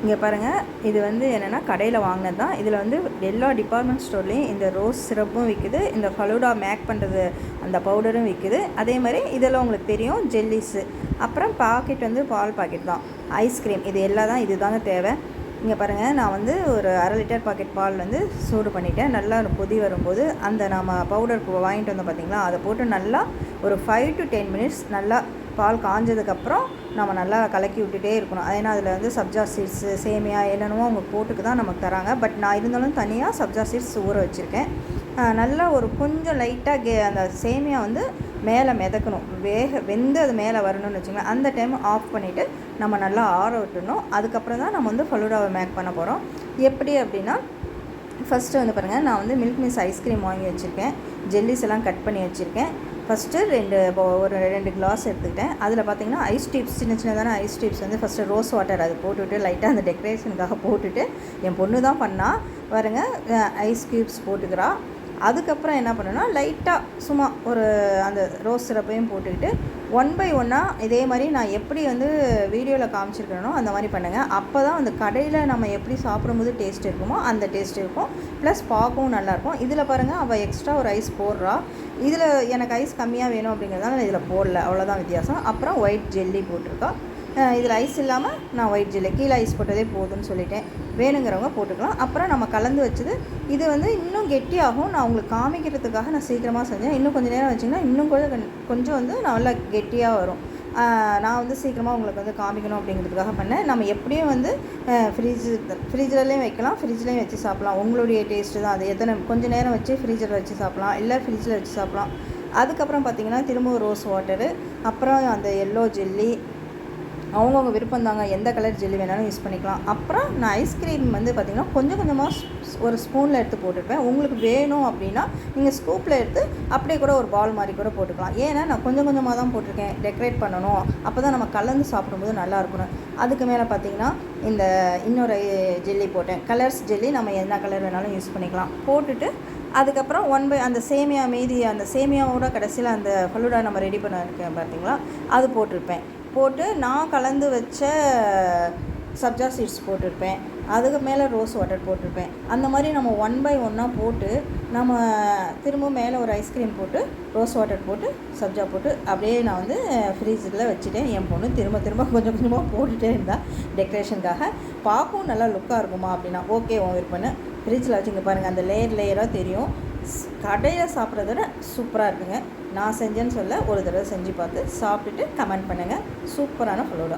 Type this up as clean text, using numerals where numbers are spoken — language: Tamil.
இங்கே பாருங்கள், இது வந்து என்னென்னா கடையில் வாங்கினது தான். இதில் வந்து எல்லா டிபார்ட்மெண்ட் ஸ்டோர்லேயும் இந்த ரோஸ் சிரப்பும் விற்குது, இந்த ஃபலூடா மேக் பண்ணுறது அந்த பவுடரும் விற்குது. அதே மாதிரி இதெல்லாம் உங்களுக்கு தெரியும் ஜெல்லிஸு, அப்புறம் பாக்கெட் வந்து பால் பாக்கெட் தான், ஐஸ்கிரீம், இது எல்லாம் தான். இது தாங்க தேவை. இங்கே பாருங்கள், நான் வந்து ஒரு 1/2 லிட்டர் பாக்கெட் பால் வந்து சூடு பண்ணிவிட்டேன். நல்லா கொதி வரும்போது அந்த நம்ம பவுடர் வாங்கிட்டு வந்தோம் பார்த்திங்களா, அதை போட்டு நல்லா ஒரு 5 to 10 மினிட்ஸ் நல்லா பால் காஞ்சதுக்கப்புறம் நம்ம நல்லா கலக்கி விட்டுட்டே இருக்கணும். ஏன்னா அதில் வந்து சப்ஜா சீட்ஸு, சேமியா என்னென்னமோ அவங்க போட்டுக்கு தான் நமக்கு தராங்க. பட் நான் இருந்தாலும் தனியாக சப்ஜா சீட்ஸ் ஊற வச்சுருக்கேன். நல்லா ஒரு கொஞ்சம் லைட்டாக அந்த சேமியா வந்து மேலே மிதக்கணும், வெந்து அது மேலே வரணும்னு வச்சுக்கோங்களேன். அந்த டைம் ஆஃப் பண்ணிவிட்டு நம்ம நல்லா ஆற விட்டுணும். அதுக்கப்புறம் தான் நம்ம வந்து ஃபலூடாவை மேக் பண்ண போகிறோம். எப்படி அப்படின்னா, ஃபஸ்ட்டு வந்து பாருங்கள், நான் வந்து மில்க் மிஸ் ஐஸ்கிரீம் வாங்கி வச்சுருக்கேன், ஜெல்லிஸ் எல்லாம் கட் பண்ணி வச்சுருக்கேன். ஃபஸ்ட்டு ஒரு 2 கிளாஸ் எடுத்துக்கிட்டேன். அதில் பார்த்திங்கன்னா ஐஸ் டியூப்ஸ், சின்ன சின்னதான ஐஸ் டியூப்ஸ் வந்து ஃபஸ்ட்டு ரோஸ் வாட்டர் அது போட்டுவிட்டு லைட்டாக அந்த டெக்கரேஷனுக்காக போட்டுவிட்டு, என் பொண்ணு தான் பண்ணால் பாருங்க, ஐஸ் க்யூப்ஸ் போட்டுக்கிறா. அதுக்கப்புறம் என்ன பண்ணுன்னா, லைட்டாக சும்மா ஒரு அந்த ரோஸ் சிரப்பையும் போட்டுக்கிட்டு 1 by 1 இதே மாதிரி நான் எப்படி வந்து வீடியோவில் காமிச்சிருக்கேனோ அந்த மாதிரி பண்ணுங்கள். அப்போ தான் அந்த கடையில் நம்ம எப்படி சாப்பிடும்போது டேஸ்ட் இருக்குமோ அந்த டேஸ்ட் இருக்கும், ப்ளஸ் பார்க்கவும் நல்லாயிருக்கும். இதில் பாருங்கள், அவள் எக்ஸ்ட்ரா ஒரு ஐஸ் போடுறா. இதில் எனக்கு ஐஸ் கம்மியாக வேணும் அப்படிங்கிறதால நான் இதில் போடல, அவ்வளோதான் வித்தியாசம். அப்புறம் ஒயிட் ஜெல்லி போட்டிருக்கா. இதில் ஐஸ் இல்லாமல் நான் ஒயிட் ஜெல்லி, கீழே ஐஸ் போட்டதே போதும்னு சொல்லிட்டேன். வேணுங்கிறவங்க போட்டுக்கலாம். அப்புறம் நம்ம கலந்து வச்சது இது வந்து இன்னும் கெட்டியாகும். நான் உங்களுக்கு காமிக்கிறதுக்காக நான் சீக்கிரமாக செஞ்சேன். இன்னும் கொஞ்சம் நேரம் வச்சிங்கன்னா இன்னும் கொஞ்சம் வந்து நல்லா கெட்டியாக வரும். நான் வந்து சீக்கிரமாக உங்களுக்கு வந்து காமிக்கணும் அப்படிங்கிறதுக்காக பண்ணேன். நம்ம எப்படியும் வந்து ஃப்ரிட்ஜ்லேயும் வைக்கலாம், ஃப்ரிட்ஜ்லேயும் வச்சு சாப்பிட்லாம். உங்களுடைய டேஸ்ட்டு தான் அது. எத்தனை கொஞ்சம் நேரம் வச்சு ஃப்ரீஜரில் வச்சு சாப்பிட்லாம், இல்லை ஃப்ரிட்ஜில் வச்சு சாப்பிட்லாம். அதுக்கப்புறம் பார்த்திங்கன்னா திரும்ப ரோஸ் வாட்டரு, அப்புறம் அந்த எல்லோ ஜெல்லி, அவங்கவுங்க விருப்பம் தாங்க, எந்த கலர் ஜெல்லி வேணாலும் யூஸ் பண்ணிக்கலாம். அப்புறம் நான் ஐஸ்கிரீம் வந்து பார்த்திங்கன்னா கொஞ்சம் கொஞ்சமாக ஒரு ஸ்பூனில் எடுத்து போட்டுருப்பேன். உங்களுக்கு வேணும் அப்படின்னா நீங்கள் ஸ்கூப்பில் எடுத்து அப்படியே கூட ஒரு பால் மாதிரி கூட போட்டுக்கலாம். ஏன்னா நான் கொஞ்சம் கொஞ்சமாக தான் போட்டிருக்கேன், டெக்கரேட் பண்ணணும், அப்போ தான் நம்ம கலந்து சாப்பிடும்போது நல்லா இருக்கணும். அதுக்கு மேலே பார்த்திங்கன்னா இந்த இன்னொரு ஜெல்லி போட்டேன், கலர்ஸ் ஜெல்லி, நம்ம என்ன கலர் வேணாலும் யூஸ் பண்ணிக்கலாம். போட்டுட்டு அதுக்கப்புறம் அந்த சேமியா மீதி, அந்த சேமியாவோட கடைசியில் அந்த ஃபலூடா நம்ம ரெடி பண்ண இருக்கேன் பார்த்திங்களா, அது போட்டிருப்பேன். போட்டு நான் கலந்து வச்ச சப்ஜா சீட்ஸ் போட்டிருப்பேன். அதுக்கு மேலே ரோஸ் வாட்டர் போட்டிருப்பேன். அந்த மாதிரி நம்ம 1 by 1 போட்டு நம்ம திரும்ப மேலே ஒரு ஐஸ்கிரீம் போட்டு ரோஸ் வாட்டர் போட்டு சப்ஜா போட்டு அப்படியே நான் வந்து ஃப்ரீஜரில் வச்சுட்டேன். என் பொண்ணு திரும்ப திரும்ப கொஞ்சம் கொஞ்சமாக போட்டுகிட்டே இருந்தால் டெக்கரேஷனுக்காக. பார்க்கவும் நல்லா லுக்காக இருக்குமா அப்படின்னா ஓகே உன் விருப்பம்னு ஃப்ரிட்ஜில் வச்சுங்க. பாருங்கள், அந்த லேயராக தெரியும். கடையில் சாப்பிட்றத விட சூப்பராக இருக்குங்க. நான் செஞ்சேன்னு சொல்ல, ஒரு தடவை செஞ்சு பார்த்து சாப்பிட்டுட்டு கமெண்ட் பண்ணுங்கள். சூப்பரான ஃபலூடா.